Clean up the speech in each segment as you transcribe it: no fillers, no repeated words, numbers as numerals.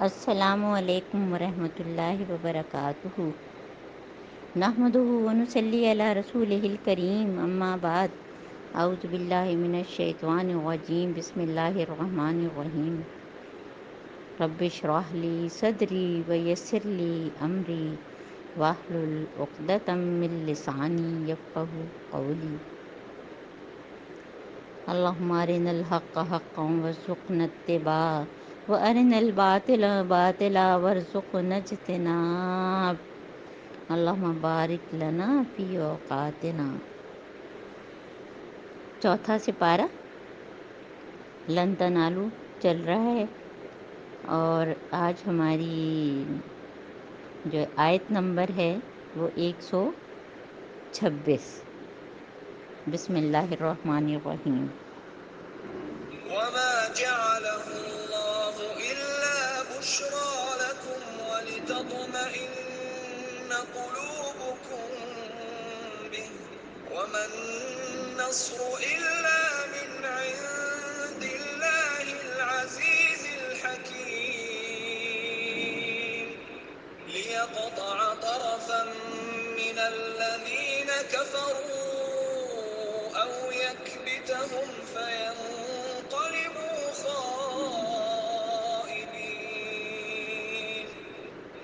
السلام علیکم ورحمۃ اللہ وبرکاتہ۔ نحمده ونصلی علی رسولہ الکریم، اما بعد، اعوذ باللہ من الشیطان الرجیم، بسم اللہ الرحمن الرحیم۔ رب اشرح لی صدری ویسر لی امری واحلل عقدۃ من لسانی یفقہوا قولی۔ اللہم ارنا الحق حقا وارزقنا اتباعہ وارنا الباطل باطلا وارزقنا اجتناب۔ اللہم بارک لنا فی اوقاتنا۔ چوتھا سپارہ لن تنالو چل رہا ہے، اور آج ہماری جو آیت نمبر ہے وہ 126۔ بسم اللہ الرحمن الرحیم۔ وما جعله الله إلا بشرى لكم ولتطمئن قلوبكم به وما النصر إلا من عند الله العزيز الحكيم ليقطع طرفا من الذين كفروا أو يكبتهم فينقلبوا خائبين.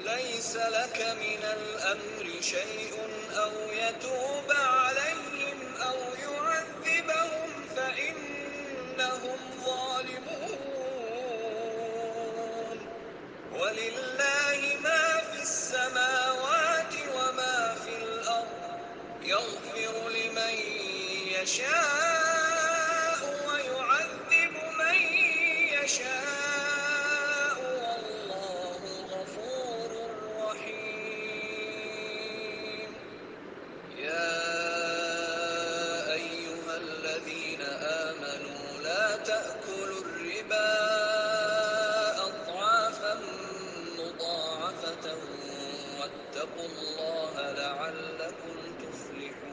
ليس لك من الأمر شيء أو يتوب عليهم أو يعذبهم فإنهم ظالمون. وَلِلَّهِ مَا فِي السَّمَاوَاتِ وَمَا فِي الْأَرْضِ يَغْفِرُ لِمَن يَشَاءُ وَيُعَذِّبُ مَن يَشَاءُ وَاللَّهُ غَفُورٌ رَّحِيمٌ. يَا أَيُّهَا الَّذِينَ آمَنُوا لَا تَأْكُلُوا الرِّبَا أَضْعَافًا مُّضَاعَفَةً وَاتَّقُوا اللَّهَ لَعَلَّكُمْ تُفْلِحُونَ.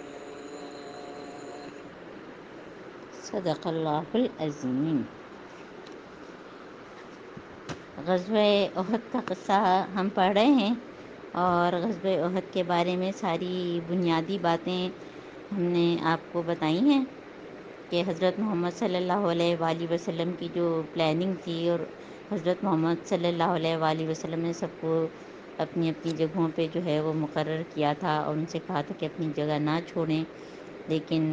صدق اللہ العظیم۔ غزوہ احد کا قصہ ہم پڑھ رہے ہیں، اور غزوہ احد کے بارے میں ساری بنیادی باتیں ہم نے آپ کو بتائی ہیں کہ حضرت محمد صلی اللہ علیہ وآلہ وسلم کی جو پلاننگ تھی، اور حضرت محمد صلی اللہ علیہ وآلہ وسلم نے سب کو اپنی اپنی جگہوں پہ جو ہے وہ مقرر کیا تھا، اور ان سے کہا تھا کہ اپنی جگہ نہ چھوڑیں، لیکن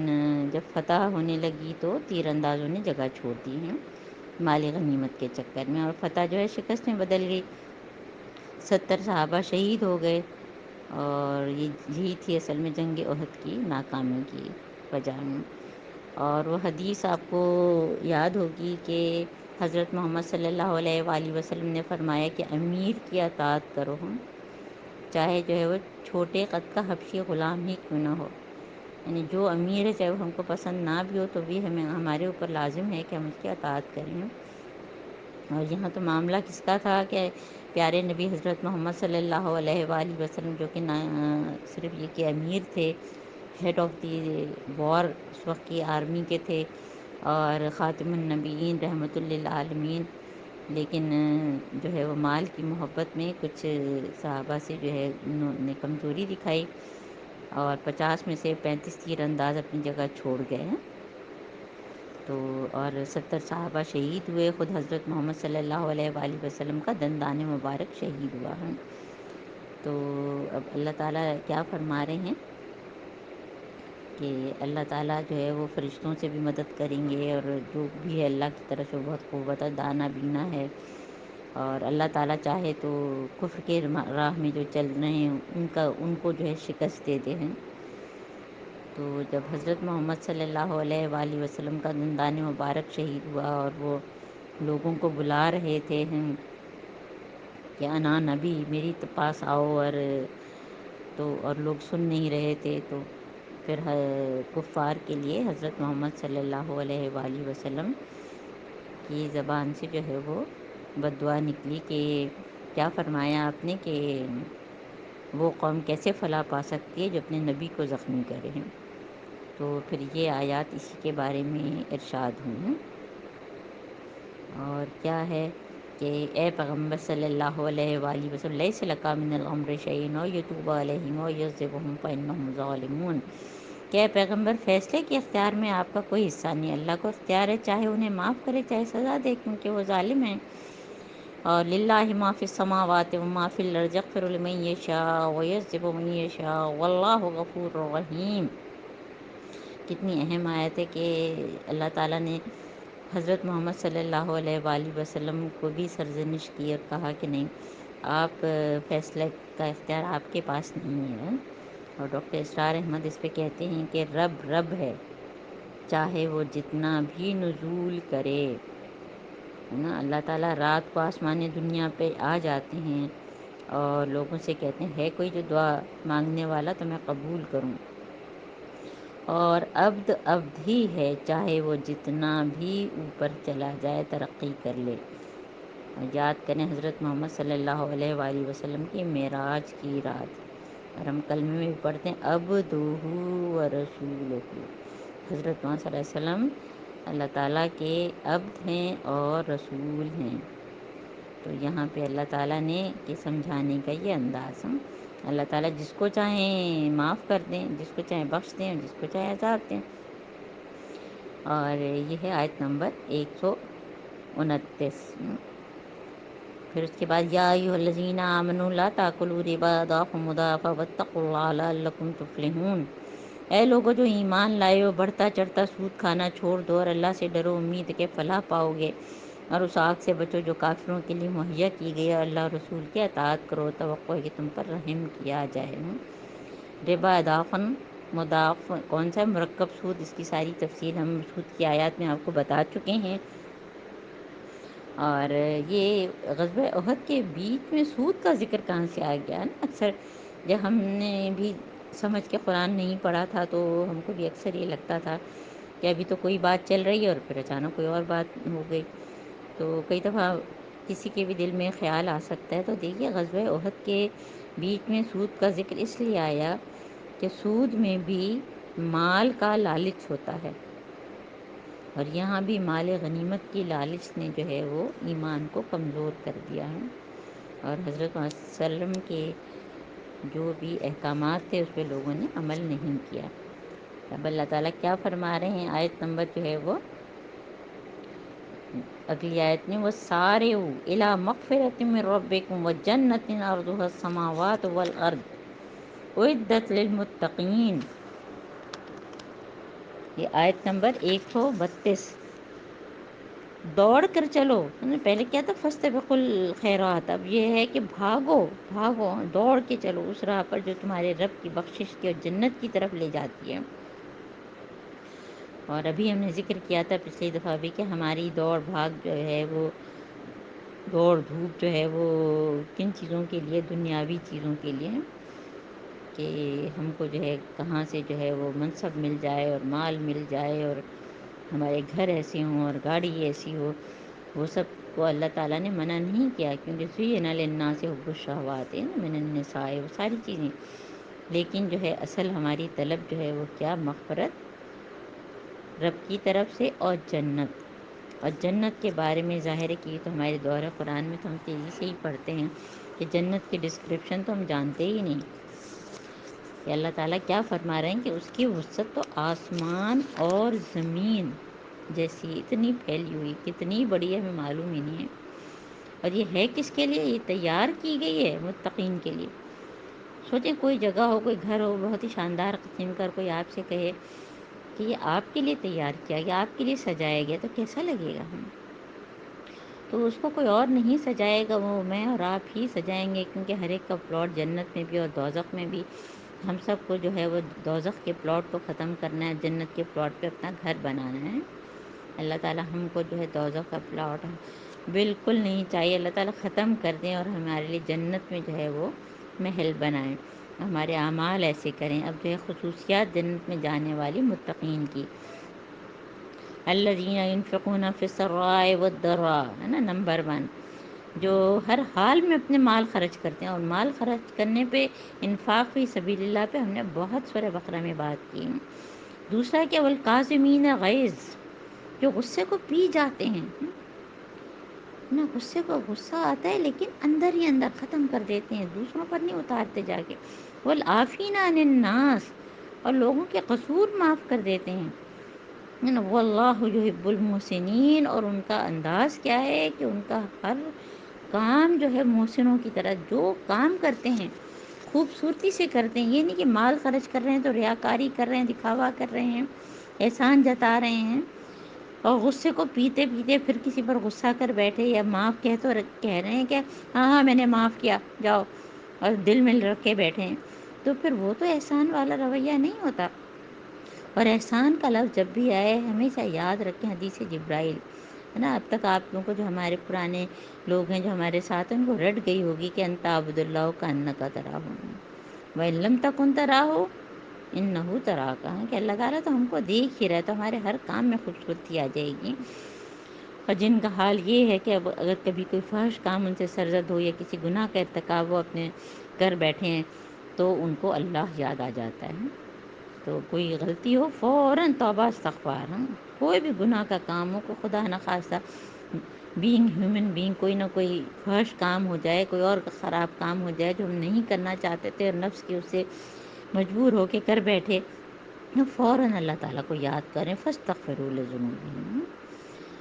جب فتح ہونے لگی تو تیر اندازوں نے جگہ چھوڑ دی ہیں مال غنیمت کے چکر میں، اور فتح جو ہے شکست میں بدل گئی۔ 70 صحابہ شہید ہو گئے، اور یہی تھی اصل میں جنگ احد کی ناکامی کی وجہ میں۔ اور وہ حدیث آپ کو یاد ہوگی کہ حضرت محمد صلی اللہ علیہ وآلہ وسلم نے فرمایا کہ امیر کی اطاعت کرو، ہم چاہے جو ہے وہ چھوٹے قد کا حبشی غلام ہی کیوں نہ ہو، یعنی جو امیر ہے چاہے وہ ہم کو پسند نہ بھی ہو تو بھی ہمارے اوپر لازم ہے کہ ہم اس کی اطاعت کریں۔ اور یہاں تو معاملہ کس کا تھا کہ پیارے نبی حضرت محمد صلی اللہ علیہ وآلہ وسلم، جو کہ صرف یہ کہ امیر تھے، ہیڈ آف دی وار اس وقت کی آرمی کے تھے، اور خاتم النبیین رحمۃ للعالمین، لیکن جو ہے وہ مال کی محبت میں کچھ صحابہ سے جو ہے انہوں نے کمزوری دکھائی، اور 50 میں سے 35 تیر انداز اپنی جگہ چھوڑ گئے ہیں۔ تو اور 70 صحابہ شہید ہوئے، خود حضرت محمد صلی اللہ علیہ وآلہ وسلم کا دندان مبارک شہید ہوا ہے۔ تو اب اللہ تعالیٰ کیا فرما رہے ہیں کہ اللہ تعالیٰ جو ہے وہ فرشتوں سے بھی مدد کریں گے، اور جو بھی ہے اللہ کی طرف سے بہت قوت اور دانہ بینا ہے، اور اللہ تعالیٰ چاہے تو کفر کے راہ میں جو چل رہے ہیں ان کو جو ہے شکست دے دے ہیں۔ تو جب حضرت محمد صلی اللہ علیہ وآلہ وسلم کا دندان مبارک شہید ہوا، اور وہ لوگوں کو بلا رہے تھے کہ انا نبی، میری پاس آؤ، اور لوگ سن نہیں رہے تھے، تو پھر کفار کے لیے حضرت محمد صلی اللہ علیہ وآلہ وسلم کی زبان سے جو ہے وہ بد دعا نکلی کہ کیا فرمایا آپ نے کہ وہ قوم کیسے فلاح پا سکتی ہے جو اپنے نبی کو زخمی کرے ہیں۔ تو پھر یہ آیات اسی کے بارے میں ارشاد ہوئی ہیں۔ اور کیا ہے کہ اے پیغمبر صلی اللہ علیہ وآلہ وسلم لیس لک من الامر شیء او یتوب علیہم او یعذبہم فانہم ظالمون، کہ اے پیغمبر فیصلے کے اختیار میں آپ کا کوئی حصہ نہیں، اللہ کو اختیار ہے چاہے انہیں معاف کرے چاہے سزا دے، کیونکہ وہ ظالم ہیں۔ اور للہ ما فی السماوات و ما فی الارض یغفر لمن یشاء ویعذب من یشاء واللہ غفور رحیم۔ کتنی اہم آیت ہے کہ اللہ تعالیٰ نے حضرت محمد صلی اللہ علیہ وآلہ وسلم کو بھی سرزنش کی اور کہا کہ نہیں، آپ فیصلہ کا اختیار آپ کے پاس نہیں ہے۔ اور ڈاکٹر اسرار احمد اس پہ کہتے ہیں کہ رب رب ہے، چاہے وہ جتنا بھی نزول کرے، ہے نا۔ اللہ تعالیٰ رات کو آسمان دنیا پہ آ جاتے ہیں اور لوگوں سے کہتے ہیں ہے کوئی جو دعا مانگنے والا تو میں قبول کروں، اور عبد عبد ہی ہے، چاہے وہ جتنا بھی اوپر چلا جائے ترقی کر لے۔ یاد کریں حضرت محمد صلی اللہ علیہ وآلہ وسلم کی معراج کی رات، اور ہم کلمے میں بھی پڑھتے ہیں عبدہ و رسولہ، حضرت محمد صلی اللہ علیہ وسلم اللہ تعالیٰ کے عبد ہیں اور رسول ہیں۔ تو یہاں پہ اللہ تعالیٰ نے کہ سمجھانے کا یہ انداز ہے، اللہ تعالیٰ جس کو چاہیں معاف کر دیں، جس کو چاہیں بخش دیں، اور جس کو چاہیں عذاب دیں۔ اور یہ ہے آیت نمبر 129۔ پھر اس کے بعد یا ایھا الذین آمنوا لا تاکلوا الربا اضعافا مضاعفا واتقوا اللہ لعلکم تفلحون، اے لوگو جو ایمان لائے ہو، بڑھتا چڑھتا سود کھانا چھوڑ دو اور اللہ سے ڈرو، امید کہ فلاح پاؤ گے، اور اس آگ سے بچو جو کافروں کے لیے مہیا کی گئی ہے، اللہ اور رسول کی اطاعت کرو، توقع ہے کہ تم پر رحم کیا جائے۔ ربا اضعافاً مضاعف کون سا ہے؟ مرکب سود، اس کی ساری تفصیل ہم سود کی آیات میں آپ کو بتا چکے ہیں۔ اور یہ غزوہ احد کے بیچ میں سود کا ذکر کہاں سے آ گیا نا؟ اکثر جب ہم نے بھی سمجھ کے قرآن نہیں پڑھا تھا تو ہم کو بھی اکثر یہ لگتا تھا کہ ابھی تو کوئی بات چل رہی ہے اور پھر اچانک کوئی اور بات ہو گئی، تو کئی دفعہ کسی کے بھی دل میں خیال آ سکتا ہے۔ تو دیکھیے غزوہ احد کے بیچ میں سود کا ذکر اس لیے آیا کہ سود میں بھی مال کا لالچ ہوتا ہے، اور یہاں بھی مال غنیمت کی لالچ نے جو ہے وہ ایمان کو کمزور کر دیا ہے، اور حضرت محمد صلی اللہ علیہ وسلم کے جو بھی احکامات تھے اس پہ لوگوں نے عمل نہیں کیا۔ اب اللہ تعالیٰ کیا فرما رہے ہیں؟ آیت نمبر جو ہے وہ اگلی آیت میں وَسَارِعُوا إِلَىٰ مَغْفِرَةٍ مِّن رَّبِّكُمْ وَجَنَّةٍ عَرْضُهَا السَّمَاوَاتُ وَالْأَرْضُ أُعِدَّتْ لِلْمُتَّقِينَ۔ یہ آیت نمبر 132۔ دوڑ کر چلو، پہلے کیا تھا فاستبقوا الخیرات، اب یہ ہے کہ بھاگو بھاگو، دوڑ کے چلو اس راہ پر جو تمہارے رب کی بخشش کی اور جنت کی طرف لے جاتی ہے۔ اور ابھی ہم نے ذکر کیا تھا پچھلی دفعہ بھی کہ ہماری دوڑ بھاگ جو ہے وہ دوڑ دھوپ جو ہے وہ کن چیزوں کے لیے؟ دنیاوی چیزوں کے لیے، کہ ہم کو جو ہے کہاں سے جو ہے وہ منصب مل جائے اور مال مل جائے اور ہمارے گھر ایسے ہوں اور گاڑی ایسی ہو، وہ سب کو اللہ تعالیٰ نے منع نہیں کیا، کیونکہ زُیِّنَ لِلنَّاسِ حُبُّ الشَّهَوَاتِ مِنَ النِّسَاءِ، وہ ساری چیزیں، لیکن جو ہے اصل ہماری طلب جو ہے وہ کیا؟ مغفرت رب کی طرف سے اور جنت۔ اور جنت کے بارے میں ظاہر ہے کہ یہ تو ہمارے دورہ قرآن میں تو ہم تیزی سے ہی پڑھتے ہیں کہ جنت کی ڈسکرپشن تو ہم جانتے ہی نہیں، کہ اللہ تعالیٰ کیا فرما رہے ہیں کہ اس کی وسعت تو آسمان اور زمین جیسی، اتنی پھیلی ہوئی، کتنی بڑی ہے ہمیں معلوم ہی نہیں ہے۔ اور یہ ہے کس کے لیے؟ یہ تیار کی گئی ہے متقین کے لیے۔ سوچیں کوئی جگہ ہو، کوئی گھر ہو بہت ہی شاندار قسم کا، کوئی آپ سے کہے کہ یہ آپ کے لیے تیار کیا گیا، آپ کے لیے سجایا گیا، تو کیسا لگے گا ہمیں؟ تو اس کو کوئی اور نہیں سجائے گا، وہ میں اور آپ ہی سجائیں گے، کیونکہ ہر ایک کا پلاٹ جنت میں بھی اور دوزخ میں بھی، ہم سب کو جو ہے وہ دوزخ کے پلاٹ کو ختم کرنا ہے، جنت کے پلاٹ پہ اپنا گھر بنانا ہے۔ اللہ تعالیٰ ہم کو جو ہے دوزخ کا پلاٹ بالکل نہیں چاہیے، اللہ تعالیٰ ختم کر دیں اور ہمارے لیے جنت میں جو ہے وہ محل بنائیں، ہمارے اعمال ایسے کریں۔ اب جو ہے خصوصیات جنت میں جانے والی متقین کی، الذین ينفقون فی السراء والضراء، ہے نا، نمبر 1، جو ہر حال میں اپنے مال خرچ کرتے ہیں، اور مال خرچ کرنے پہ انفاق فی سبیل اللہ پہ ہم نے بہت سورہ بقرہ میں بات کی۔ دوسرا کہ والکاظمین الغیظ، جو غصے کو پی جاتے ہیں، نا غصے کو غصہ آتا ہے لیکن اندر ہی اندر ختم کر دیتے ہیں، دوسروں پر نہیں اتارتے جا کے. والعافین عن الناس، اور لوگوں کے قصور معاف کر دیتے ہیں. واللہ یحب المحسنین، اور ان کا انداز کیا ہے کہ ان کا ہر کام جو ہے محسنوں کی طرح جو کام کرتے ہیں خوبصورتی سے کرتے ہیں. یہ نہیں کہ مال خرچ کر رہے ہیں تو ریاکاری کر رہے ہیں، دکھاوا کر رہے ہیں، احسان جتا رہے ہیں، اور غصے کو پیتے پیتے پھر کسی پر غصہ کر بیٹھے، یا معاف کہہ رہے ہیں کہ ہاں ہاں میں نے معاف کیا جاؤ، اور دل میں رکھے بیٹھے ہیں، تو پھر وہ تو احسان والا رویہ نہیں ہوتا. اور احسان کا لفظ جب بھی آئے ہمیشہ یاد رکھیں حدیث جبرائیل ہے نا. اب تک آپ لوگوں کو جو ہمارے پرانے لوگ ہیں جو ہمارے ساتھ ہیں ان کو رٹ گئی ہوگی کہ انت عبد اللہ کا انکا تراہ وَإِن لَمْ تَكُنْ تَرَاهُ إِنَّهُ تَرَاكَ، کہ اللہ تعالیٰ تو ہم کو دیکھ ہی رہا ہے، تو ہمارے ہر کام میں خوبصورتی آ جائے گی. اور جن کا حال یہ ہے کہ اب اگر کبھی کوئی فحش کام ان سے سرزد ہو یا کسی گناہ کا ارتکاب وہ اپنے کر بیٹھے ہیں تو ان کو اللہ یاد آ جاتا ہے. تو کوئی غلطی ہو فوراً توبہ استغفار. کوئی بھی گناہ کا کام ہو، کوئی خدا نخواستہ بینگ ہیومن بینگ کوئی نہ کوئی فحش کام ہو جائے، کوئی اور خراب کام ہو جائے جو ہم نہیں کرنا چاہتے تھے اور نفس کی اس سے مجبور ہو کے کر بیٹھے، فوراً اللہ تعالیٰ کو یاد کریں. فاستغفروا لذنوبہم،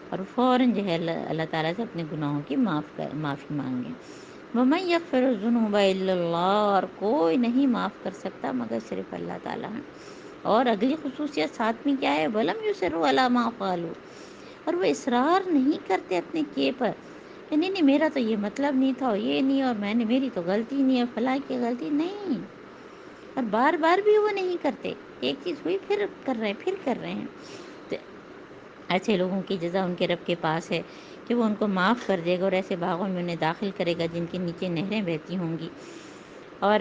اور فوراً جو ہے اللہ تعالیٰ سے اپنے گناہوں کی معافی مانگیں. وَمَن يَغْفِرُ الذُّنُوبَ إِلَّا اللَّهُ، اور کوئی نہیں معاف کر سکتا مگر صرف اللہ تعالیٰ ہے. اور اگلی خصوصیت ساتویں کیا ہے؟ وَلَمْ يُصِرُّوا عَلَىٰ مَا فَعَلُوا، اور وہ اصرار نہیں کرتے اپنے کیے پر، کہ نہیں نہیں میرا تو یہ مطلب نہیں تھا اور یہ نہیں، اور میری تو غلطی نہیں ہے، فلاں کی غلطی نہیں. اور بار بار بھی وہ نہیں کرتے، ایک چیز ہوئی پھر کر رہے ہیں پھر کر رہے ہیں. تو ایسے لوگوں کی جزا ان کے رب کے پاس ہے کہ وہ ان کو معاف کر دے گا، اور ایسے باغوں میں انہیں داخل کرے گا جن کے نیچے نہریں بہتی ہوں گی، اور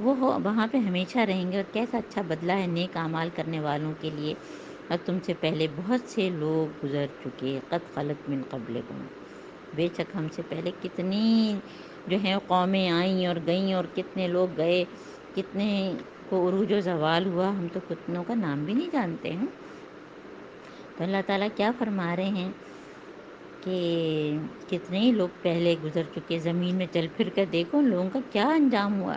وہ وہاں پہ ہمیشہ رہیں گے. اور کیسا اچھا بدلہ ہے نیک اعمال کرنے والوں کے لیے. اور تم سے پہلے بہت سے لوگ گزر چکے، قد خلت من قبلکم، بے شک ہم سے پہلے کتنی جو ہیں قومیں آئیں اور گئیں، اور کتنے لوگ گئے، کتنے کو عروج و زوال ہوا، ہم تو کتنوں کا نام بھی نہیں جانتے ہیں. تو اللہ تعالیٰ کیا فرما رہے ہیں کہ کتنے ہی لوگ پہلے گزر چکے، زمین میں چل پھر کر دیکھو ان لوگوں کا کیا انجام ہوا.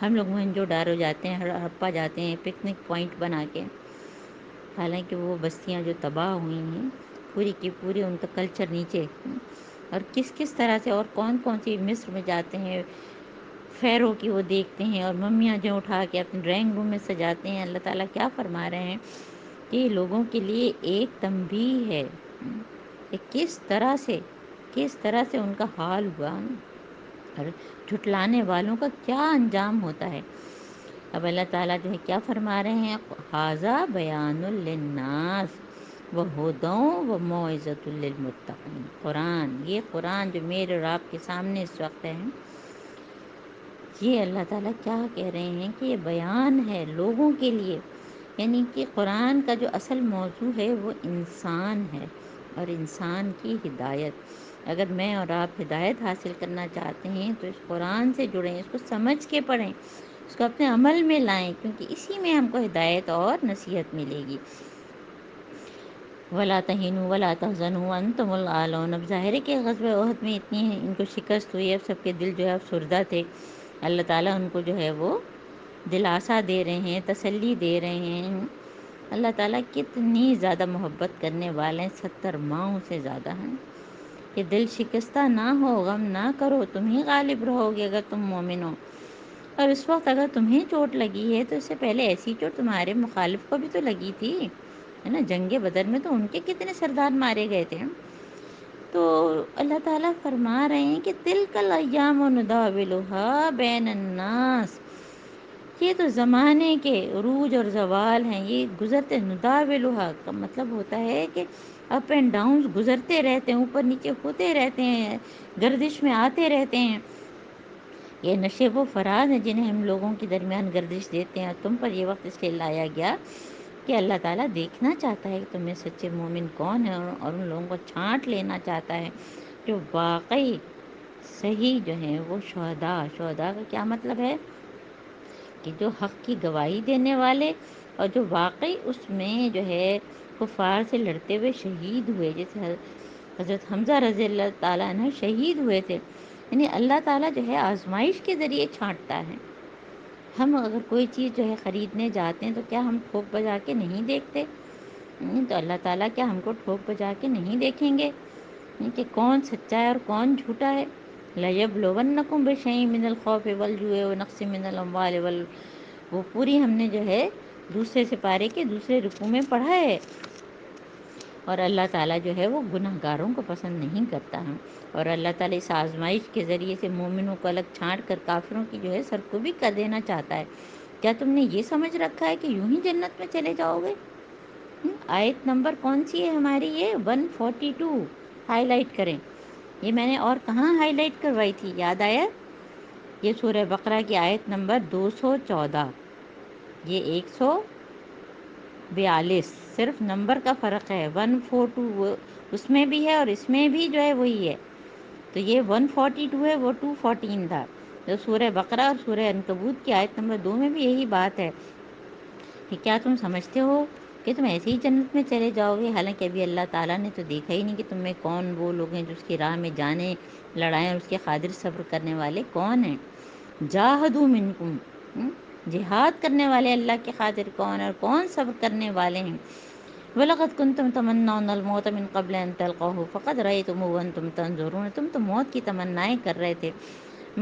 ہم لوگ موہنجو ڈارو جاتے ہیں، ہڑپا جاتے ہیں پکنک پوائنٹ بنا کے، حالانکہ وہ بستیاں جو تباہ ہوئی ہیں پوری کی پوری ان کا کلچر نیچے. اور کس کس طرح سے اور کون کون سی مصر میں جاتے ہیں فیرو کی وہ دیکھتے ہیں، اور ممیاں جو اٹھا کے اپنے ڈرائنگ روم میں سجاتے ہیں. اللہ تعالیٰ کیا فرما رہے ہیں کہ لوگوں کے لیے ایک تنبیہ ہے کہ کس طرح سے ان کا حال ہوا، اور جھٹلانے والوں کا کیا انجام ہوتا ہے. اب اللہ تعالیٰ جو ہے کیا فرما رہے ہیں، ھذا بیان للناس وہدی وموعظۃ للمتقین. یہ قرآن جو میرے اور آپ کے سامنے اس وقت ہے، یہ اللہ تعالیٰ کیا کہہ رہے ہیں کہ یہ بیان ہے لوگوں کے لیے. یعنی کہ قرآن کا جو اصل موضوع ہے وہ انسان ہے اور انسان کی ہدایت. اگر میں اور آپ ہدایت حاصل کرنا چاہتے ہیں تو اس قرآن سے جڑیں، اس کو سمجھ کے پڑھیں، اس کو اپنے عمل میں لائیں، کیونکہ اسی میں ہم کو ہدایت اور نصیحت ملے گی. وَلَا تَهِنُوا وَلَا تَحْزَنُوا وَأَنْتُمُ الْأَعْلَوْنَ. اب ظاہر ہے کہ غزوہ احد میں اتنی ان کو شکست ہوئی، اب سب کے دل جو ہے افسردہ تھے. اللہ تعالیٰ ان کو جو ہے وہ دلاسا دے رہے ہیں، تسلی دے رہے ہیں. اللہ تعالیٰ کتنی زیادہ محبت کرنے والے ہیں، 70 ماؤں سے زیادہ ہیں. کہ دل شکستہ نہ ہو، غم نہ کرو، تم ہی غالب رہو گے اگر تم مومن ہو. اور اس وقت اگر تمہیں چوٹ لگی ہے تو اس سے پہلے ایسی چوٹ تمہارے مخالف کو بھی تو لگی تھی، ہے نا. جنگ بدر میں تو ان کے کتنے سردار مارے گئے تھے. تو اللہ تعالیٰ فرما رہے ہیں کہ تلک الایام نداولها بین الناس، یہ تو زمانے کے عروج اور زوال ہیں، یہ گزرتے. نداولها کا مطلب ہوتا ہے کہ اپ اینڈ ڈاؤنز گزرتے رہتے ہیں، اوپر نیچے ہوتے رہتے ہیں، گردش میں آتے رہتے ہیں. یہ نشیب و فراز ہیں جنہیں ہم لوگوں کے درمیان گردش دیتے ہیں. تم پر یہ وقت اس لیے لایا گیا کہ اللہ تعالیٰ دیکھنا چاہتا ہے کہ تم میں سچے مومن کون ہیں، اور ان لوگوں کو چھانٹ لینا چاہتا ہے جو واقعی صحیح جو ہیں وہ شہداء کا کیا مطلب ہے کہ جو حق کی گواہی دینے والے، اور جو واقعی اس میں جو ہے کفار سے لڑتے ہوئے شہید ہوئے. جیسے حضرت حمزہ رضی اللہ تعالیٰ عنہ شہید ہوئے تھے. یعنی اللہ تعالیٰ جو ہے آزمائش کے ذریعے چھانٹتا ہے. ہم اگر کوئی چیز جو ہے خریدنے جاتے ہیں تو کیا ہم ٹھوک بجا کے نہیں دیکھتے؟ تو اللہ تعالیٰ کیا ہم کو ٹھوک بجا کے نہیں دیکھیں گے کہ کون سچا ہے اور کون جھوٹا ہے؟ لَيَبْلُوَنَّكُمْ بِشَيْءٍ مِّنَ الْخَوْفِ وَالْجُوعِ وَنَقْصٍ مِّنَ الْأَمْوَالِ وہ پوری ہم نے جو ہے دوسرے سپارے کے دوسرے رکوع میں پڑھا ہے. اور اللہ تعالیٰ جو ہے وہ گناہ گاروں کو پسند نہیں کرتا ہے. اور اللہ تعالیٰ اس آزمائش کے ذریعے سے مومنوں کو الگ چھانٹ کر کافروں کی جو ہے سرکوبی کر دینا چاہتا ہے. کیا تم نے یہ سمجھ رکھا ہے کہ یوں ہی جنت میں چلے جاؤ گے؟ آیت نمبر کون سی ہے ہماری؟ یہ 142. ہائی لائٹ کریں. یہ میں نے اور کہاں ہائی لائٹ کروائی تھی، یاد آیا؟ یہ سورہ بقرہ کی آیت نمبر 214. یہ 142 صرف نمبر کا فرق ہے. 142 اس میں بھی ہے اور اس میں بھی جو ہے وہی ہے. تو یہ 142 ہے، وہ 214 تھا. جو سورہ بقرہ اور سورہ عنکبوت کی آیت نمبر 2 میں بھی یہی بات ہے کہ کیا تم سمجھتے ہو کہ تم ایسے ہی جنت میں چلے جاؤ گے؟ حالانکہ ابھی اللہ تعالیٰ نے تو دیکھا ہی نہیں کہ تم میں کون وہ لوگ ہیں جو اس کی راہ میں جانیں لڑائیں اور اس کے قادر صبر کرنے والے کون ہیں. جاہدوا منکم، جہاد کرنے والے اللہ کے خاطر کون اور کون صبر کرنے والے ہیں. وَلَقَدْ كُنْتُمْ تَمَنَّوْنَ الْمَوْتَ مِنْ قَبْلِ أَنْ تَلْقَوْهُ فَقَدْ رَأَيْتُمُوهُ وَأَنْتُمْ تَنْظُرُونَ. تم تو موت کی تمنائیں کر رہے تھے،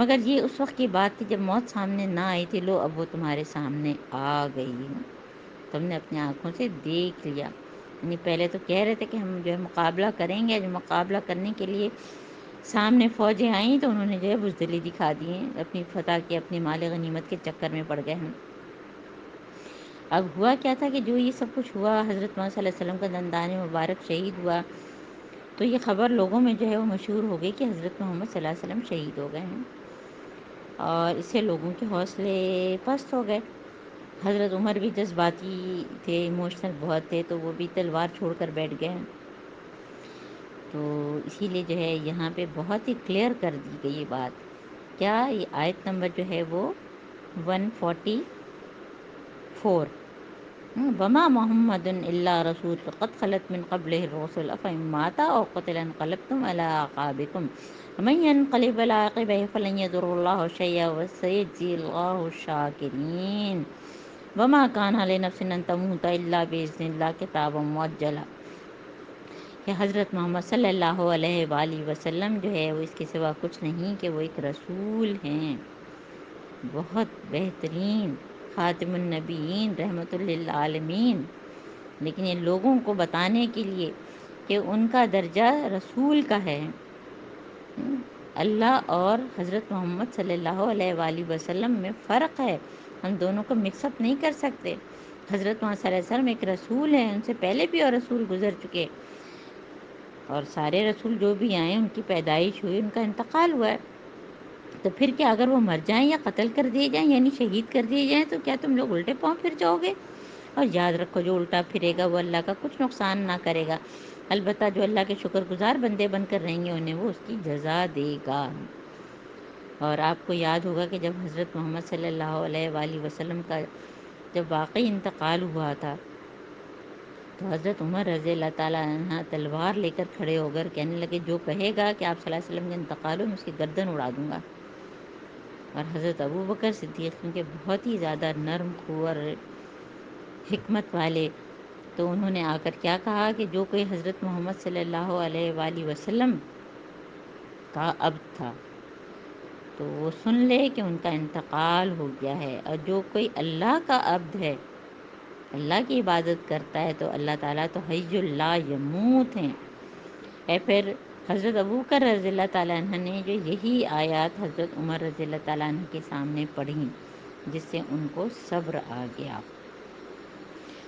مگر یہ اس وقت کی بات تھی جب موت سامنے نہ آئی تھی. لو اب وہ تمہارے سامنے آ گئی، تم نے اپنی آنکھوں سے دیکھ لیا. یعنی پہلے تو کہہ رہے تھے کہ ہم جو ہے مقابلہ کریں گے، جو مقابلہ کرنے کے لیے سامنے فوجیں آئیں تو انہوں نے جو ہے بزدلی دکھا دی ہیں، اپنی فتح کے اپنی مال غنیمت کے چکر میں پڑ گئے ہیں. اب ہوا کیا تھا کہ جو یہ سب کچھ ہوا، حضرت محمد صلی اللہ علیہ وسلم کا دندان مبارک شہید ہوا، تو یہ خبر لوگوں میں جو ہے وہ مشہور ہو گئی کہ حضرت محمد صلی اللہ علیہ وسلم شہید ہو گئے ہیں. اور اس سے لوگوں کے حوصلے پست ہو گئے. حضرت عمر بھی جذباتی تھے، ایموشنل بہت تھے، تو وہ بھی تلوار چھوڑ کر بیٹھ گئے ہیں. تو اسی لیے جو ہے یہاں پہ بہت ہی کلیئر کر دی گئی یہ بات. کیا؟ یہ آیت نمبر جو ہے وہ 144. وما محمد الا رسول قد خلت من قبله الرسل افإن مات او قتل انقلبتم على اعقابكم ومن ينقلب على عقبيه فلن يضر الله شيئا وسيجزي الله الشاكرين وما كان لنفس ان تموت الا باذن الله كتابا مؤجلا. کہ حضرت محمد صلی اللہ علیہ وآلہ وسلم جو ہے وہ اس کے سوا کچھ نہیں کہ وہ ایک رسول ہیں، بہت بہترین خاتم النبیین رحمت للعالمین. لیکن یہ لوگوں کو بتانے کے لیے کہ ان کا درجہ رسول کا ہے. اللہ اور حضرت محمد صلی اللہ علیہ وآلہ وسلم میں فرق ہے، ہم دونوں کو مکس اپ نہیں کر سکتے. حضرت محمد صلی اللہ علیہ وسلم ایک رسول ہیں، ان سے پہلے بھی اور رسول گزر چکے، اور سارے رسول جو بھی آئے ان کی پیدائش ہوئی، ان کا انتقال ہوا ہے. تو پھر کیا اگر وہ مر جائیں یا قتل کر دیے جائیں یعنی شہید کر دیے جائیں تو کیا تم لوگ الٹے پاؤں پھر جاؤ گے؟ اور یاد رکھو جو الٹا پھرے گا وہ اللہ کا کچھ نقصان نہ کرے گا، البتہ جو اللہ کے شکر گزار بندے بن کر رہیں گے انہیں وہ اس کی جزا دے گا. اور آپ کو یاد ہوگا کہ جب حضرت محمد صلی اللہ علیہ وآلہ وسلم کا جب واقعی انتقال ہوا تھا تو حضرت عمر رضی اللہ تعالیٰ عنہ تلوار لے کر کھڑے ہو کر کہنے لگے جو کہے گا کہ آپ صلی اللہ علیہ وسلم کا انتقال ہو میں اس کی گردن اڑا دوں گا. اور حضرت ابوبکر صدیق کیونکہ بہت ہی زیادہ نرم خو اور حکمت والے، تو انہوں نے آ کر کیا کہا کہ جو کوئی حضرت محمد صلی اللہ علیہ وآلہ وسلم کا عبد تھا تو وہ سن لے کہ ان کا انتقال ہو گیا ہے، اور جو کوئی اللہ کا عبد ہے، اللہ کی عبادت کرتا ہے، تو اللہ تعالیٰ تو حی لا یموت ہیں. پھر حضرت ابوبکر رضی اللہ تعالیٰ عنہ نے جو یہی آیات حضرت عمر رضی اللہ تعالیٰ عنہ کے سامنے پڑھیں، جس سے ان کو صبر آ گیا.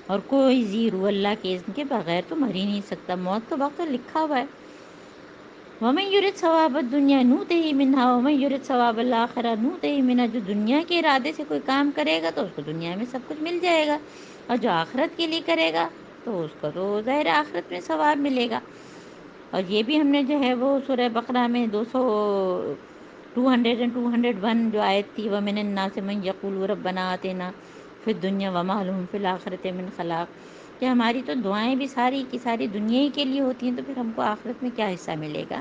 اور کوئی زیرو اللہ کے اذن کے بغیر تو مر ہی نہیں سکتا، موت کا وقت لکھا ہوا ہے. وَمَن يُرِدْ ثَوَابَ الدُّنْيَا نُؤْتِهِ مِنْهَا وَمَن يُرِدْ ثَوَابَ الْآخِرَةِ نُؤْتِهِ مِنْهَا. جو دنیا کے ارادے سے کوئی کام کرے گا تو اس کو دنیا میں سب کچھ مل جائے گا، اور جو آخرت کے لیے کرے گا تو اس کو تو ظاہر آخرت میں ثواب ملے گا. اور یہ بھی ہم نے جو ہے وہ سورہ بقرہ میں 201 جو آیت تھی وَمِنَ النَّاسِ مَن يَقُولُ رَبَّنَا آتِنَا فِي الدُّنْيَا وَمَا لَهُ فِي الْآخِرَةِ مِنْ خَلَاقٍ، کہ ہماری تو دعائیں بھی ساری کی ساری دنیا ہی کے لیے ہوتی ہیں، تو پھر ہم کو آخرت میں کیا حصہ ملے گا؟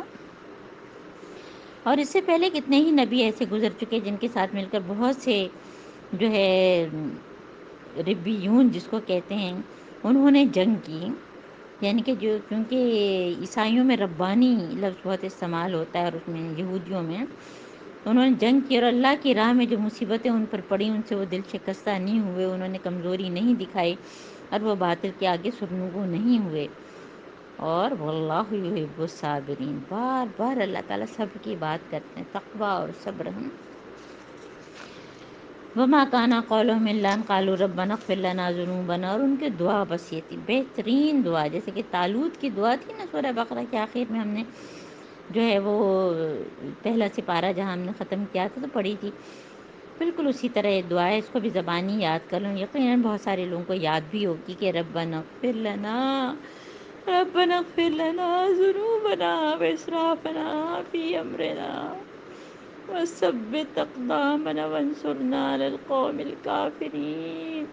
اور اس سے پہلے کتنے ہی نبی ایسے گزر چکے جن کے ساتھ مل کر بہت سے جو ہے ربیون جس کو کہتے ہیں، انہوں نے جنگ کی. یعنی کہ جو کیونکہ عیسائیوں میں ربانی لفظ بہت استعمال ہوتا ہے اور اس میں یہودیوں میں، انہوں نے جنگ کی اور اللہ کی راہ میں جو مصیبتیں ان پر پڑیں ان سے وہ دل شکستہ نہیں ہوئے، انہوں نے کمزوری نہیں دکھائی اور وہ باطل کے آگے سرنگوں نہیں ہوئے. اور واللہ یحب الصابرین، بار بار اللہ تعالیٰ صبر کی بات کرتے ہیں، تقوی اور صبر. وما کان قولهم الا ان قالوا ربنا اغفر لنا ذنوبنا، اور ان کی دعا بس یہ تھی، بہترین دعا، جیسے کہ طالوت کی دعا تھی نا سورہ بقرہ کے آخر میں ہم نے جو ہے وہ پہلا سپارہ جہاں ہم نے ختم کیا تھا تو پڑھی تھی، بالکل اسی طرح یہ دعا ہے. اس کو بھی زبانی یاد کر لوں، یقیناً بہت سارے لوگوں کو یاد بھی ہوگی کہ ربنا اغفر لنا، ربنا اغفر لنا ذنوبنا واسرافنا فی امرنا وثبت اقدامنا وانصرنا علی القوم الکافرین.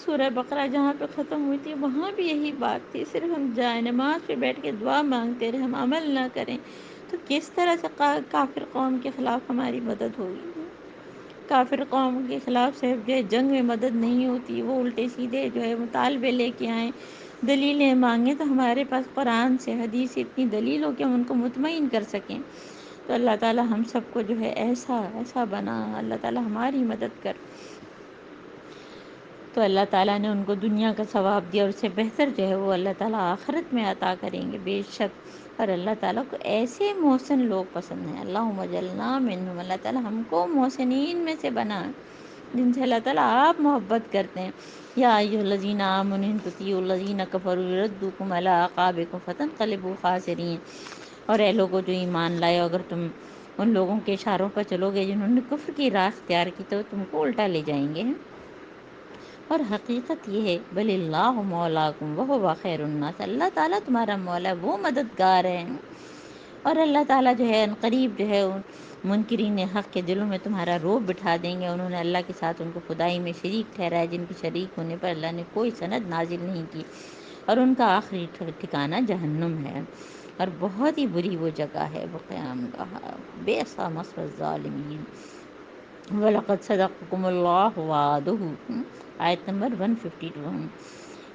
سورہ بقرہ جہاں پہ ختم ہوئی تھی وہاں بھی یہی بات تھی، صرف ہم جائے نماز پہ بیٹھ کے دعا مانگتے رہے، ہم عمل نہ کریں تو کس طرح سے کافر قوم کے خلاف ہماری مدد ہوگی؟ کافر قوم کے خلاف صرف جو ہے جنگ میں مدد نہیں ہوتی، وہ الٹے سیدھے جو ہے مطالبے لے کے آئیں، دلیلیں مانگیں، تو ہمارے پاس قرآن سے حدیث سے اتنی دلیل ہو کہ ہم ان کو مطمئن کر سکیں. تو اللہ تعالیٰ ہم سب کو جو ہے ایسا ایسا بنا، اللہ تعالیٰ ہماری مدد کر. تو اللہ تعالیٰ نے ان کو دنیا کا ثواب دیا اور اس سے بہتر جو ہے وہ اللہ تعالیٰ آخرت میں عطا کریں گے بے شک. اور اللہ تعالیٰ کو ایسے محسن لوگ پسند ہیں، اللہم اجعلنا منہم، اللہ تعالیٰ ہم کو محسنین میں سے بنا جن سے اللہ تعالیٰ آپ محبت کرتے ہیں. یا ایھا الذین آمنوا ان تطیعوا الذین کفروا یردوکم علی اعقابکم فتنقلبوا خاسرین. اور اے لوگو جو ایمان لائے، اگر تم ان لوگوں کے اشاروں پر چلو گے جنہوں نے کفر کی راہ اختیار کی تو تم کو الٹا لے جائیں گے. اور حقیقت یہ ہے بل اللہ مولاکم وہو خیر الناس، اللہ تعالیٰ تمہارا مولا، وہ مددگار ہے. اور اللہ تعالیٰ جو ہے عنقریب جو ہے منکرین حق کے دلوں میں تمہارا رعب بٹھا دیں گے. انہوں نے اللہ کے ساتھ ان کو خدائی میں شریک ٹھہرایا، جن کی شریک ہونے پر اللہ نے کوئی سند نازل نہیں کی، اور ان کا آخری ٹھکانہ جہنم ہے، اور بہت ہی بری وہ جگہ ہے وہ قیام گاہ. بئس مثوى الظالمین. وَلَقَدْ صَدَقَكُمُ اللَّهُ وَعْدَهُ، آیت نمبر 152.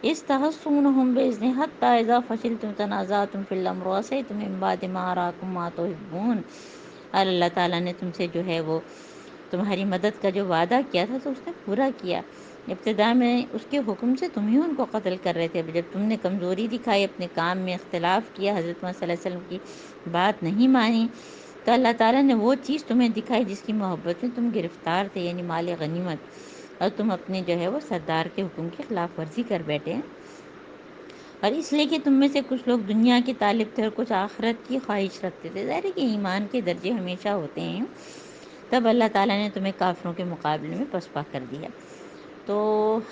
اذ تحسونهم بإذنه حتى إذا فشلتم تنازعتم في الأمر وعصيتم من بعد ما أراكم ما تحبون. اور اللہ تعالیٰ نے تم سے جو ہے وہ تمہاری مدد کا جو وعدہ کیا تھا تو اس نے پورا کیا. ابتدا میں اس کے حکم سے تم ہی ان کو قتل کر رہے تھے، جب تم نے کمزوری دکھائی، اپنے کام میں اختلاف کیا، حضرت محمد صلی اللہ علیہ وسلم کی بات نہیں مانی، تو اللہ تعالیٰ نے وہ چیز تمہیں دکھائی جس کی محبت میں تم گرفتار تھے، یعنی مال غنیمت، اور تم اپنے جو ہے وہ سردار کے حکم کی خلاف ورزی کر بیٹھے. اور اس لیے کہ تم میں سے کچھ لوگ دنیا کے طالب تھے اور کچھ آخرت کی خواہش رکھتے تھے. ظاہر ہے کہ ایمان کے درجے ہمیشہ ہوتے ہیں. تب اللہ تعالیٰ نے تمہیں کافروں کے مقابلے میں پسپا کر دیا. تو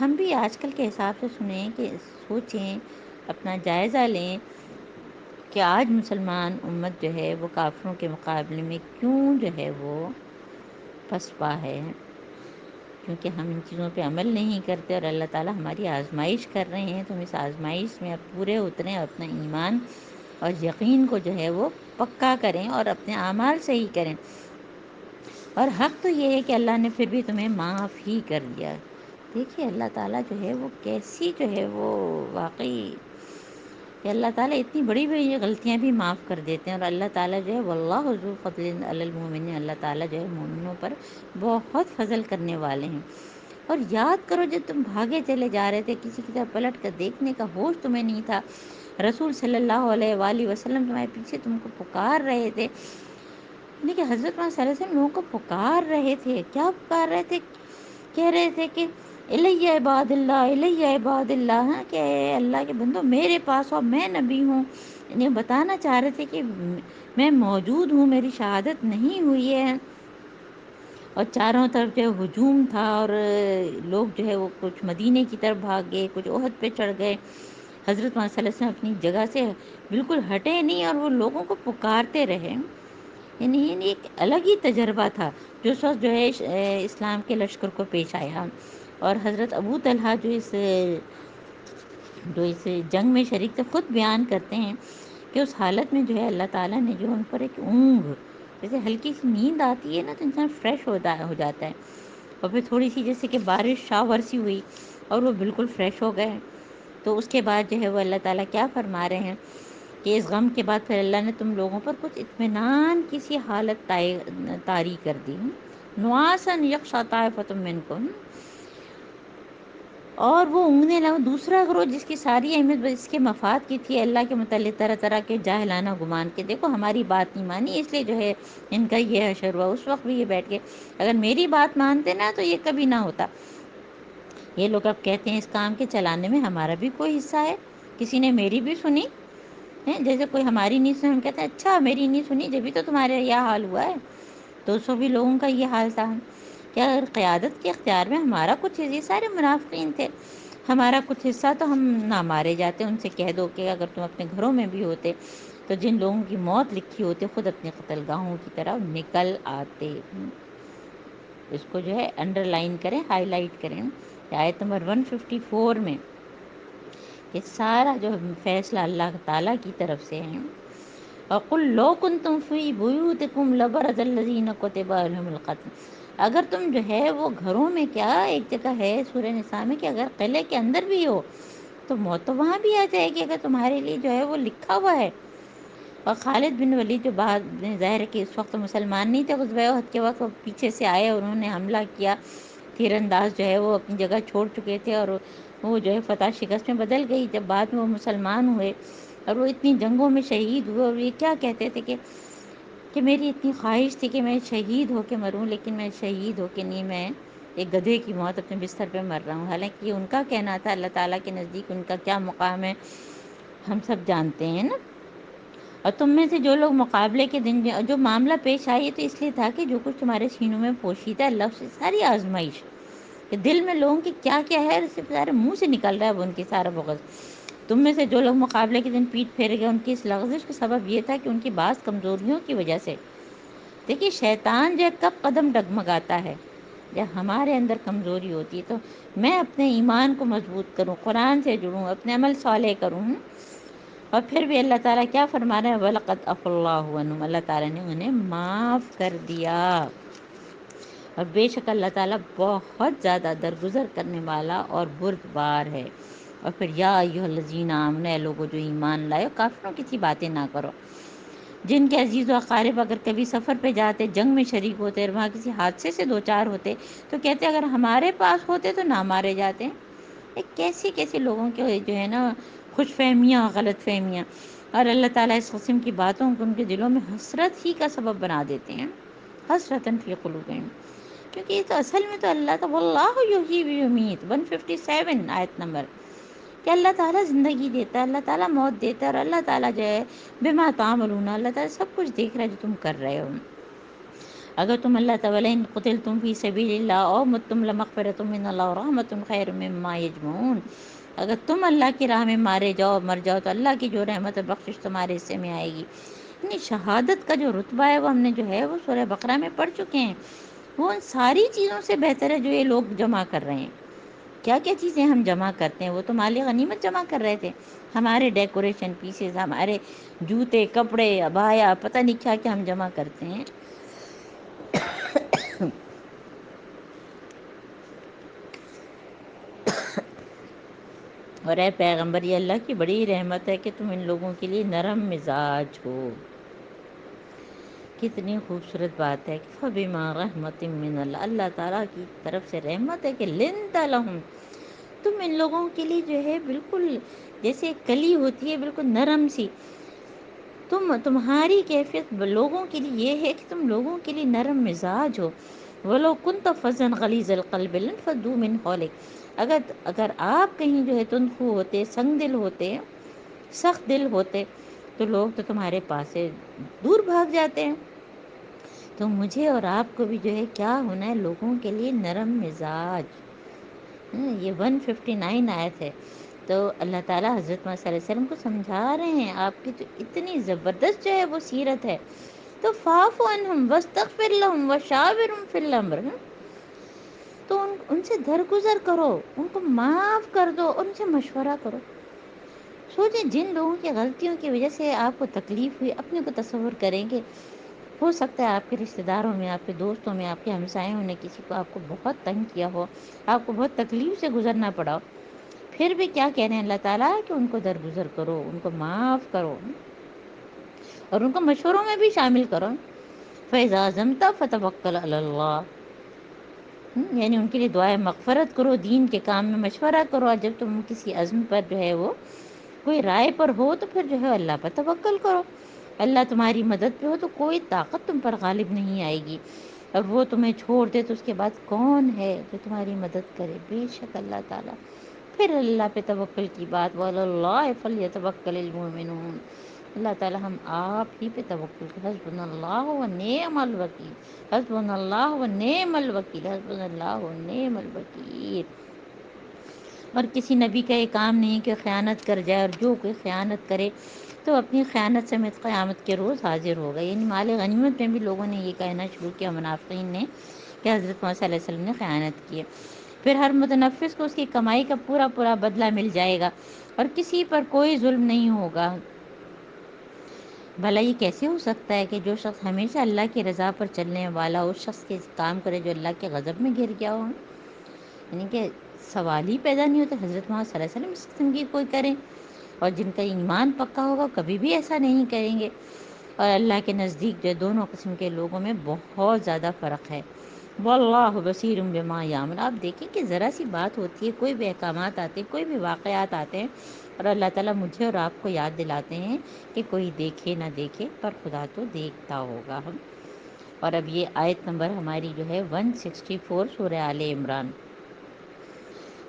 ہم بھی آج کل کے حساب سے سنیں کہ سوچیں، اپنا جائزہ لیں کہ آج مسلمان امت جو ہے وہ کافروں کے مقابلے میں کیوں جو ہے وہ پسپا ہے. کیونکہ ہم ان چیزوں پہ عمل نہیں کرتے اور اللہ تعالیٰ ہماری آزمائش کر رہے ہیں. تو ہم اس آزمائش میں اب پورے اتریں اور اپنا ایمان اور یقین کو جو ہے وہ پکا کریں اور اپنے اعمال صحیح کریں. اور حق تو یہ ہے کہ اللہ نے پھر بھی تمہیں معاف ہی کر دیا. دیکھیے اللہ تعالیٰ جو ہے وہ کیسی جو ہے وہ واقعی کہ اللہ تعالیٰ اتنی بڑی بڑی غلطیاں بھی معاف کر دیتے ہیں. اور اللہ تعالیٰ جو ہے واللہ ذو فضل علی المؤمنین، اللہ تعالیٰ جو ہے مومنوں پر بہت فضل کرنے والے ہیں. اور یاد کرو جب تم بھاگے چلے جا رہے تھے، کسی کی طرف پلٹ کر دیکھنے کا ہوش تمہیں نہیں تھا، رسول صلی اللہ علیہ وآلہ وسلم تمہارے پیچھے تم کو پکار رہے تھے. لیکن حضرت محمد صلی اللہ علیہ وسلم لوگوں کو پکار رہے تھے، کیا پکار رہے تھے؟ کہہ رہے تھے کہ الیہ عباد اللہ، الیہ عباد اللہ، کہ اے اللہ کے بندو میرے پاس ہو، میں نبی ہوں. یعنی بتانا چاہ رہے تھے کہ میں موجود ہوں، میری شہادت نہیں ہوئی ہے. اور چاروں طرف جو ہے ہجوم تھا اور لوگ جو ہے وہ کچھ مدینے کی طرف بھاگ گئے، کچھ احد پہ چڑھ گئے. حضرت محمد صلی اللہ علیہ وسلم اپنی جگہ سے بالکل ہٹے نہیں اور وہ لوگوں کو پکارتے رہے. یعنی ایک الگ ہی تجربہ تھا جو اس وقت جو ہے اسلام کے لشکر کو پیش آیا. اور حضرت ابو طلحہ جو اس جنگ میں شریک تھے، خود بیان کرتے ہیں کہ اس حالت میں جو ہے اللہ تعالیٰ نے جو ان پر ایک اونگ، جیسے ہلکی سی نیند آتی ہے نا تو انسان فریش ہو جاتا ہے، اور پھر تھوڑی سی جیسے کہ بارش شاہ ورسی ہوئی اور وہ بالکل فریش ہو گئے. تو اس کے بعد جو ہے وہ اللہ تعالیٰ کیا فرما رہے ہیں کہ اس غم کے بعد پھر اللہ نے تم لوگوں پر کچھ اطمینان کی سی حالت طاری کر دی. نعاسا یغشی طائفۃ منکم، اور وہ اونگنے لگا دوسرا گروہ جس کی ساری اہمیت اس کے مفاد کی تھی، اللہ کے متعلق طرح طرح کے جاہلانہ گمان کے، دیکھو ہماری بات نہیں مانی اس لیے جو ہے ان کا یہ حشر ہوا. اس وقت بھی یہ بیٹھ کے اگر میری بات مانتے نا تو یہ کبھی نہ ہوتا. یہ لوگ اب کہتے ہیں اس کام کے چلانے میں ہمارا بھی کوئی حصہ ہے، کسی نے میری بھی سنی ہے، جیسے کوئی ہماری نہیں سنی، ہم کہتے ہیں اچھا میری نہیں سنی جبھی تو تمہارے یہ حال ہوا ہے. تو سو بھی لوگوں کا یہ حال تھا کہ اگر قیادت کے اختیار میں ہمارا کچھ حصہ، یہ سارے منافقین تھے، ہمارا کچھ حصہ تو ہم نہ مارے جاتے. ان سے کہہ دو کہ اگر تم اپنے گھروں میں بھی ہوتے تو جن لوگوں کی موت لکھی ہوتی خود اپنے قتل گاہوں کی طرف نکل آتے. اس کو جو ہے انڈر لائن کریں، ہائی لائٹ کریں آیت نمبر 154 میں، کہ سارا جو فیصلہ اللہ تعالیٰ کی طرف سے ہے. وَقُلْ لَوْ كُنْتُمْ فِي بُيُوتِكُمْ لَبَرَزَ الَّذِينَ كُتِبَ عَلَيْهِمُ الْقَتْلُ، اگر تم جو ہے وہ گھروں میں، کیا ایک جگہ ہے سورہ نساء میں کہ اگر قلعے کے اندر بھی ہو تو موت تو وہاں بھی آ جائے گی اگر تمہارے لیے جو ہے وہ لکھا ہوا ہے. اور خالد بن ولید جو بعد ظاہر ہے کہ اس وقت مسلمان نہیں تھے، غزوہ احد کے وقت وہ پیچھے سے آئے اور انہوں نے حملہ کیا. تیر انداز جو ہے وہ اپنی جگہ چھوڑ چکے تھے اور وہ جو ہے فتح شکست میں بدل گئی جب بعد میں وہ مسلمان ہوئے اور وہ اتنی جنگوں میں شہید ہوئے. اور یہ کیا کہتے تھے کہ میری اتنی خواہش تھی کہ میں شہید ہو کے مروں، لیکن میں شہید ہو کے نہیں، میں ایک گدھے کی موت اپنے بستر پہ مر رہا ہوں. حالانکہ یہ ان کا کہنا تھا، اللہ تعالیٰ کے نزدیک ان کا کیا مقام ہے ہم سب جانتے ہیں نا. اور تم میں سے جو لوگ مقابلے کے دن جو معاملہ پیش آئی تو اس لیے تھا کہ جو کچھ تمہارے سینوں میں پوشیدہ ہے اللہ سے ساری آزمائش، کہ دل میں لوگوں کی کیا کیا ہے صرف سارے منہ سے نکل رہا ہے وہ ان کی سارا بغض. تم میں سے جو لوگ مقابلے کے دن پیٹ پھیر گئے، ان کی اس لغزش کا سبب یہ تھا کہ ان کی بعض کمزوریوں کی وجہ سے، دیکھیے شیطان جو کب قدم ڈگمگاتا ہے جب ہمارے اندر کمزوری ہوتی ہے. تو میں اپنے ایمان کو مضبوط کروں، قرآن سے جڑوں، اپنے عمل صالح کروں، اور پھر بھی اللہ تعالیٰ کیا فرما رہے ہیں وَلَقَدْ عَفَا اللَّهُ عَنْهُمْ، اللہ تعالیٰ نے انہیں معاف کر دیا. اور بے شک اللہ تعالیٰ بہت زیادہ درگزر کرنے والا اور بردبار ہے. اور پھر یا ایھا الذین آمنوا، اے لوگو جو ایمان لائے، کافروں کی سی باتیں نہ کرو جن کے عزیز و اقارب اگر کبھی سفر پہ جاتے، جنگ میں شریک ہوتے اور وہاں کسی حادثے سے دو چار ہوتے تو کہتے اگر ہمارے پاس ہوتے تو نہ مارے جاتے. ایک کیسی کیسی لوگوں کے جو ہے نا خوش فہمیاں، غلط فہمیاں، اور اللہ تعالیٰ اس قسم کی باتوں کو ان کے دلوں میں حسرت ہی کا سبب بنا دیتے ہیں. حسرتاً فی قلوبہم، کیونکہ یہ تو اصل میں تو اللہ کا واللہ یحیی و یمیت 157 آیت نمبر، کہ اللہ تعالیٰ زندگی دیتا ہے، اللہ تعالیٰ موت دیتا ہے، اور اللہ تعالیٰ جو ہے بما تعملون، اللہ تعالیٰ سب کچھ دیکھ رہا ہے جو تم کر رہے ہو. اگر تم اللہ تعالیٰ ان قتلتم فی سبیل اللہ او متم لمغفرۃ من اللہ ورحمۃ خیر مما یجمعون، اگر تم اللہ کی راہ میں مارے جاؤ، مر جاؤ تو اللہ کی جو رحمت اور بخشش تمہارے حصے میں آئے گی. یعنی شہادت کا جو رتبہ ہے وہ ہم نے جو ہے وہ سورہ بقرہ میں پڑھ چکے ہیں. وہ ان ساری چیزوں سے بہتر ہے جو یہ لوگ جمع کر رہے ہیں. کیا کیا چیزیں ہم جمع کرتے ہیں، وہ تو مال غنیمت جمع کر رہے تھے. ہمارے ڈیکوریشن پیسز، ہمارے جوتے کپڑے عبایا، پتہ نہیں کیا کیا ہم جمع کرتے ہیں. اور اے پیغمبر، یہ اللہ کی بڑی رحمت ہے کہ تم ان لوگوں کے لیے نرم مزاج ہو. کتنی خوبصورت بات ہے. فَبِمَا رَحْمَةٍ مِّنَ اللَّهِ، اللہ تعالیٰ کی طرف سے رحمت ہے کہ لِنْتَ لَهُمْ، تم ان لوگوں کے لیے جو ہے بالکل جیسے کلی ہوتی ہے بالکل نرم سی، تمہاری کیفیت لوگوں کے لیے یہ ہے کہ تم لوگوں کے لیے نرم مزاج ہو. وَلَوْ كُنْتَ فَظًّا غَلِيظَ الْقَلْبِ لَانفَضُّوا مِنْ حَوْلِكَ، اگر آپ کہیں جو ہے تندخو ہوتے، سنگ دل ہوتے، سخت دل ہوتے تو لوگ تو تمہارے پاس سے دور بھاگ جاتے ہیں. تو مجھے اور آپ کو بھی جو ہے کیا ہونا ہے، لوگوں کے لیے نرم مزاج. یہ 159 آیت ہے. تو اللہ تعالیٰ حضرت محمد صلی اللہ علیہ وسلم کو سمجھا رہے ہیں آپ کی تو اتنی زبردست جو ہے وہ سیرت ہے. تو فاعف عنہم واستغفر لہم وشاورہم فی الامر، تو ان سے درگزر کرو، ان کو معاف کر دو اور ان سے مشورہ کرو۔ سوچیں جن لوگوں کی غلطیوں کی وجہ سے آپ کو تکلیف ہوئی، اپنے کو تصور کریں گے ہو سکتا ہے آپ کے رشتہ داروں میں، آپ کے دوستوں میں، آپ کے ہمسایوں نے کسی کو آپ کو بہت تنگ کیا ہو، آپ کو بہت تکلیف سے گزرنا پڑا ہو، پھر بھی کیا کہہ رہے ہیں اللہ تعالیٰ کہ ان کو درگزر کرو، ان کو معاف کرو اور ان کو مشوروں میں بھی شامل کرو۔ فَإِذَا عَزَمْتَ فَتَوَكَّلْ عَلَى اللَّهِ، یعنی ان کے لیے دعائے مغفرت کرو، دین کے کام میں مشورہ کرو، اور جب تم کسی عزم پر جو ہے وہ کوئی رائے پر ہو تو پھر جو ہے اللہ پر توکل کرو۔ اللہ تمہاری مدد پہ ہو تو کوئی طاقت تم پر غالب نہیں آئے گی، اور وہ تمہیں چھوڑ دے تو اس کے بعد کون ہے جو تمہاری مدد کرے؟ بے شک اللہ تعالیٰ۔ پھر اللہ پہ توکل کی بات، وَعَلَى اللَّهِ فَلْيَتَوَكَّلِ الْمُؤْمِنُونَ، اللہ تعالیٰ ہم آپ ہی پہ توکل کریں۔ حسبنا اللہ ونعم الوکیل، حسبنا اللہ ونعم الوکیل، حسبنا اللہ ونعم الوکیل۔ اور کسی نبی کا یہ کام نہیں کہ خیانت کر جائے، اور جو کوئی خیانت کرے تو اپنی خیانت سمیت قیامت کے روز حاضر ہوگا۔ یعنی مال غنیمت میں بھی لوگوں نے یہ کہنا شروع کیا، منافقین نے، کہ حضرت محمد صلی اللہ علیہ وسلم نے خیانت کی ہے۔ پھر ہر متنفس کو اس کی کمائی کا پورا پورا بدلہ مل جائے گا اور کسی پر کوئی ظلم نہیں ہوگا۔ بھلا یہ کیسے ہو سکتا ہے کہ جو شخص ہمیشہ اللہ کی رضا پر چلنے والا اس شخص کے کام کرے جو اللہ کے غضب میں گر گیا ہو؟ یعنی کہ سوال ہی پیدا نہیں ہوتا حضرت محمد صلی اللہ علیہ وسلم اس قسم کی کوئی کریں، اور جن کا ایمان پکا ہوگا کبھی بھی ایسا نہیں کریں گے۔ اور اللہ کے نزدیک جو دونوں قسم کے لوگوں میں بہت زیادہ فرق ہے۔ واللہ بصیر بما یعملون، آپ دیکھیں کہ ذرا سی بات ہوتی ہے، کوئی بھی احکامات آتے ہیں، کوئی بھی واقعات آتے ہیں، اور اللہ تعالیٰ مجھے اور آپ کو یاد دلاتے ہیں کہ کوئی دیکھے نہ دیکھے پر خدا تو دیکھتا ہوگا ہم۔ اور اب یہ آیت نمبر ہماری جو ہے 164 سورہ آل عمران،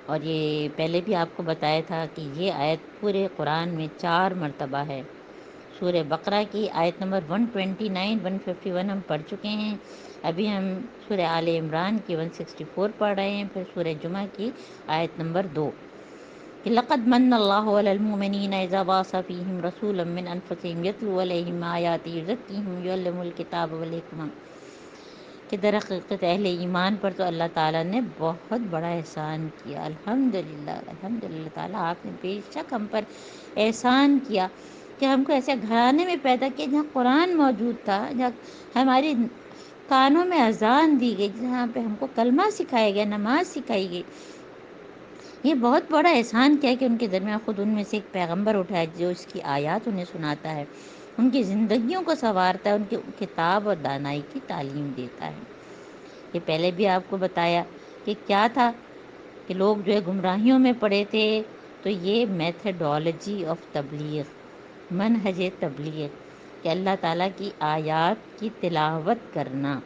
اور یہ پہلے بھی آپ کو بتایا تھا کہ یہ آیت پورے قرآن میں 4 مرتبہ ہے۔ سورہ بقرہ کی آیت نمبر 129 151 ہم پڑھ چکے ہیں، ابھی ہم سورہ آل عمران کی 164 پڑھ رہے ہیں، پھر سورہ جمعہ کی آیت نمبر 2 کہ لقد من اللہ علی المؤمنین اذا بعث فیہم رسولا من انفسہم یتلو علیہم آیاتہ یزکیہم ویعلمہم الکتاب والحکمہ، کہ در حقیقت اہل ایمان پر تو اللہ تعالیٰ نے بہت بڑا احسان کیا۔ الحمدللہ، الحمدللہ تعالیٰ آپ نے بے شک ہم پر احسان کیا کہ ہم کو ایسے گھرانے میں پیدا کیا جہاں قرآن موجود تھا، جہاں ہماری کانوں میں اذان دی گئی، جہاں پہ ہم کو کلمہ سکھایا گیا، نماز سکھائی گئی۔ یہ بہت بڑا احسان کیا کہ ان کے درمیان خود ان میں سے ایک پیغمبر اٹھا ہے جو اس کی آیات انہیں سناتا ہے، ان کی زندگیوں کو سنوارتا ہے، ان کی کتاب اور دانائی کی تعلیم دیتا ہے۔ یہ پہلے بھی آپ کو بتایا کہ کیا تھا کہ لوگ جو ہے گمراہیوں میں پڑے تھے، تو یہ میتھڈالوجی آف تبلیغ، منہج تبلیغ، کہ اللہ تعالیٰ کی آیات کی تلاوت کرنا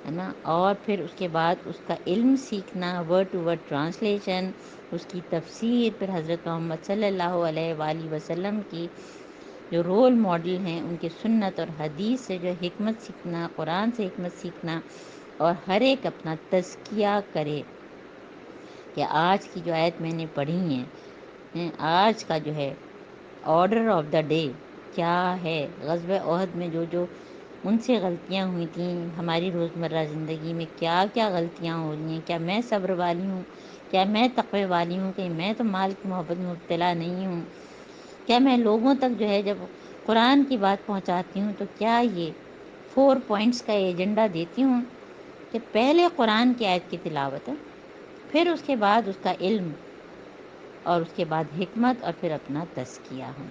ہے نا، اور پھر اس کے بعد اس کا علم سیکھنا، ورڈ ٹو ورڈ ٹرانسلیشن، اس کی تفسیر، پھر حضرت محمد صلی اللہ علیہ وآلہ وسلم کی جو رول ماڈل ہیں ان کی سنت اور حدیث سے جو حکمت سیکھنا، قرآن سے حکمت سیکھنا، اور ہر ایک اپنا تزکیہ کرے کہ آج کی جو آیت میں نے پڑھی ہیں، آج کا جو ہے آرڈر آف دا ڈے کیا ہے، غزوہ احد میں جو جو ان سے غلطیاں ہوئی تھیں، ہماری روزمرہ زندگی میں کیا کیا غلطیاں ہو رہی ہیں، کیا میں صبر والی ہوں، کیا میں تقوی والی ہوں، کہ میں تو مال کی محبت میں مبتلا نہیں ہوں، کیا میں لوگوں تک جو ہے جب قرآن کی بات پہنچاتی ہوں تو کیا یہ 4 پوائنٹس کا ایجنڈا دیتی ہوں کہ پہلے قرآن کی آیت کی تلاوت ہے، پھر اس کے بعد اس کا علم، اور اس کے بعد حکمت، اور پھر اپنا تزکیہ ہوں۔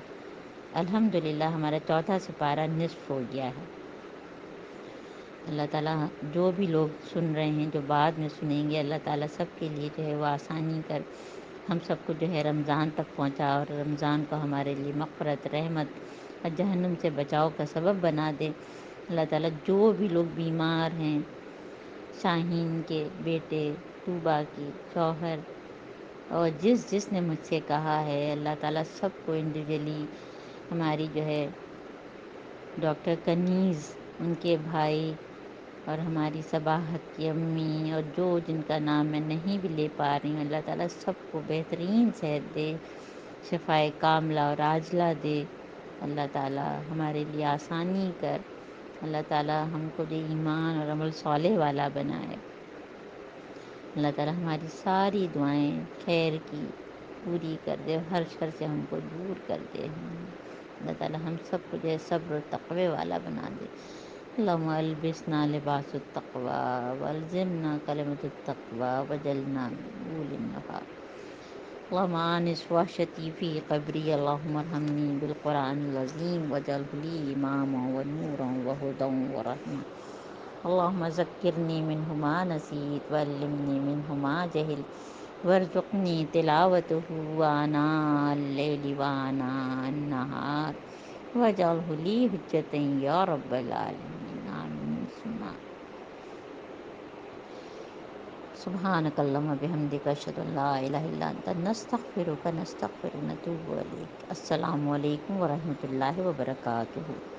الحمدللہ ہمارا چوتھا سپارہ نصف ہو گیا ہے۔ اللہ تعالیٰ جو بھی لوگ سن رہے ہیں، جو بعد میں سنیں گے، اللہ تعالیٰ سب کے لیے جو ہے وہ آسانی کر ہم سب کو جو ہے رمضان تک پہنچا، اور رمضان کو ہمارے لیے مغفرت، رحمت اور جہنم سے بچاؤ کا سبب بنا دے۔ اللہ تعالیٰ جو بھی لوگ بیمار ہیں، شاہین کے بیٹے، طوبہ کی شوہر، اور جس جس نے مجھ سے کہا ہے، اللہ تعالیٰ سب کو انڈیویجلی، ہماری جو ہے ڈاکٹر کنیز، ان کے بھائی، اور ہماری صباحت کی امی، اور جو جن کا نام میں نہیں بھی لے پا رہی ہوں، اللہ تعالیٰ سب کو بہترین صحت دے، شفائے کاملہ اور عاجلہ دے۔ اللہ تعالیٰ ہمارے لیے آسانی کر، اللہ تعالیٰ ہم کو جو ایمان اور عمل صالح والا بنائے۔ اللہ تعالی ہماری ساری دعائیں خیر کی پوری کر دے، ہر شر سے ہم کو دور کر دے، اللہ تعالی ہم سب کو جو ہے صبر و تقوی والا بنا دے۔ اللہم البسنا لباس التقوی والزمنا کلمۃ التقوی وجلنا من اول النفاق۔ اللہم آنس وحشتی فی قبری، اللہم ارحمنی بالقرآن العظیم واجعلہ لی اماما ونورا وہدی ورحمہ۔ اللہم ذکرنی منہ ما نسیت وعلمنی منہ ما جہلت وارزقنی تلاوتہ آناء اللیل وآناء النہار واجعلہ لی حجۃ یا رب العالمین، آمین ثم آمین۔ سبحانک اللہم بحمدک، اشہد ان لا الہ الا انت، نستغفرک ونتوب الیک۔ السلام علیکم ورحمۃ اللہ وبرکاتہ۔